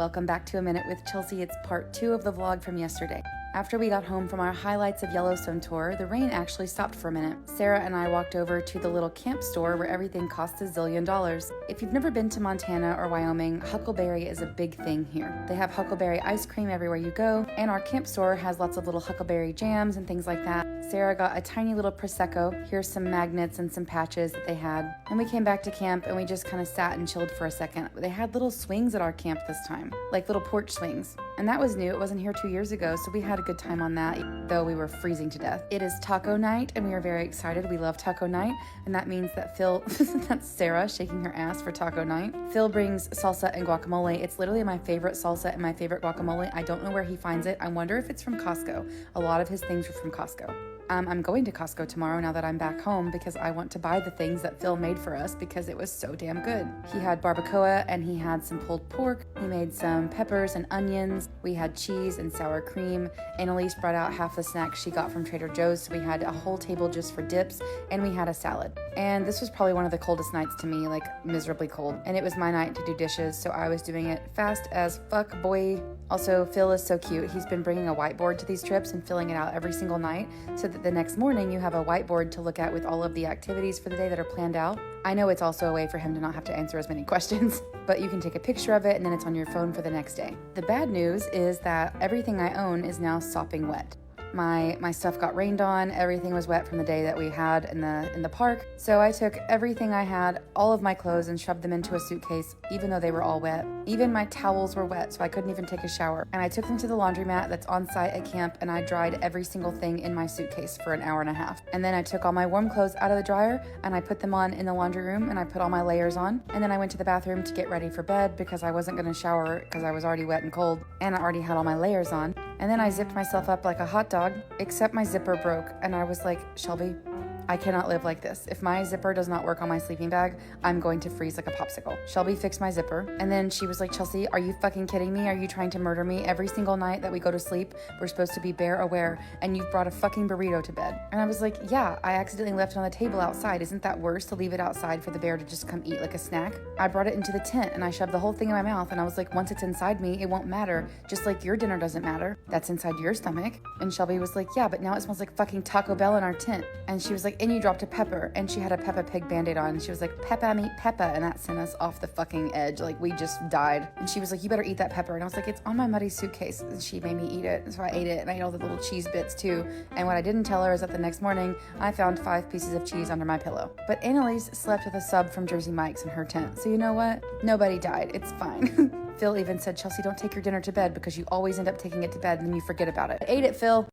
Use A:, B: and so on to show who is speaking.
A: welcome back to A Minute with Chelsea. It's part 2 of the vlog from yesterday. After we got home from our highlights of Yellowstone tour, the rain actually stopped for a minute. Sarah and I walked over to the little camp store where everything costs $1 zillion. If you've never been to Montana or Wyoming, huckleberry is a big thing here. They have huckleberry ice cream everywhere you go, and our camp store has lots of little huckleberry jams and things like that. Sarah got a tiny little Prosecco. Here's some magnets and some patches that they had. And we came back to camp and we just kind of sat and chilled for a second. They had little swings at our camp this time, like little porch swings. And that was new. It wasn't here 2 years ago, so we had a good time on that, though we were freezing to death. It is taco night, and we are very excited. We love taco night, and that means that Phil, that's Sarah shaking her ass for taco night. Phil brings salsa and guacamole. It's literally my favorite salsa and my favorite guacamole. I don't know where he finds it. I wonder if it's from Costco. A lot of his things are from Costco. I'm going to Costco tomorrow now that I'm back home because I want to buy the things that Phil made for us because it was so damn good. He had barbacoa and he had some pulled pork. He made some peppers and onions. We had cheese and sour cream. Annalise brought out half the snacks she got from Trader Joe's, so we had a whole table just for dips, and we had a salad. And this was probably one of the coldest nights to me, like miserably cold. And it was my night to do dishes, so I was doing it fast as fuck, boy. Also, Phil is so cute. He's been bringing a whiteboard to these trips and filling it out every single night so that the next morning you have a whiteboard to look at with all of the activities for the day that are planned out. I know it's also a way for him to not have to answer as many questions, but you can take a picture of it and then it's on your phone for the next day. The bad news is that everything I own is now sopping wet. My stuff got rained on. Everything was wet from the day that we had in the park. So I took everything I had, all of my clothes, and shoved them into a suitcase, even though they were all wet. Even my towels were wet, so I couldn't even take a shower. And I took them to the laundromat that's on site at camp, and I dried every single thing in my suitcase for an hour and a half. And then I took all my warm clothes out of the dryer, and I put them on in the laundry room, and I put all my layers on. And then I went to the bathroom to get ready for bed because I wasn't going to shower because I was already wet and cold, and I already had all my layers on. And then I zipped myself up like a hot dog, except my zipper broke. And I was like, Shelby, I cannot live like this. If my zipper does not work on my sleeping bag, I'm going to freeze like a popsicle. Shelby fixed my zipper. And then she was like, Chelsea, are you fucking kidding me? Are you trying to murder me? Every single night that we go to sleep, we're supposed to be bear aware, and you've brought a fucking burrito to bed. And I was like, yeah, I accidentally left it on the table outside. Isn't that worse to leave it outside for the bear to just come eat like a snack? I brought it into the tent and I shoved the whole thing in my mouth, and I was like, once it's inside me, it won't matter. Just like your dinner doesn't matter. That's inside your stomach. And Shelby was like, yeah, but now it smells like fucking Taco Bell in our tent. And she was like, and you dropped a pepper. And she had a Peppa Pig Band-Aid on, and she was like, Peppa, meet Peppa, and that sent us off the fucking edge. Like, we just died. And she was like, you better eat that pepper. And I was like, it's on my muddy suitcase. And she made me eat it, and so I ate it, and I ate all the little cheese bits too. And what I didn't tell her is that the next morning I found 5 pieces of cheese under my pillow. But Annalise slept with a sub from Jersey Mike's in her tent, so you know what? Nobody died. It's fine. Phil even said, Chelsea, don't take your dinner to bed because you always end up taking it to bed and then you forget about it. I ate it, Phil.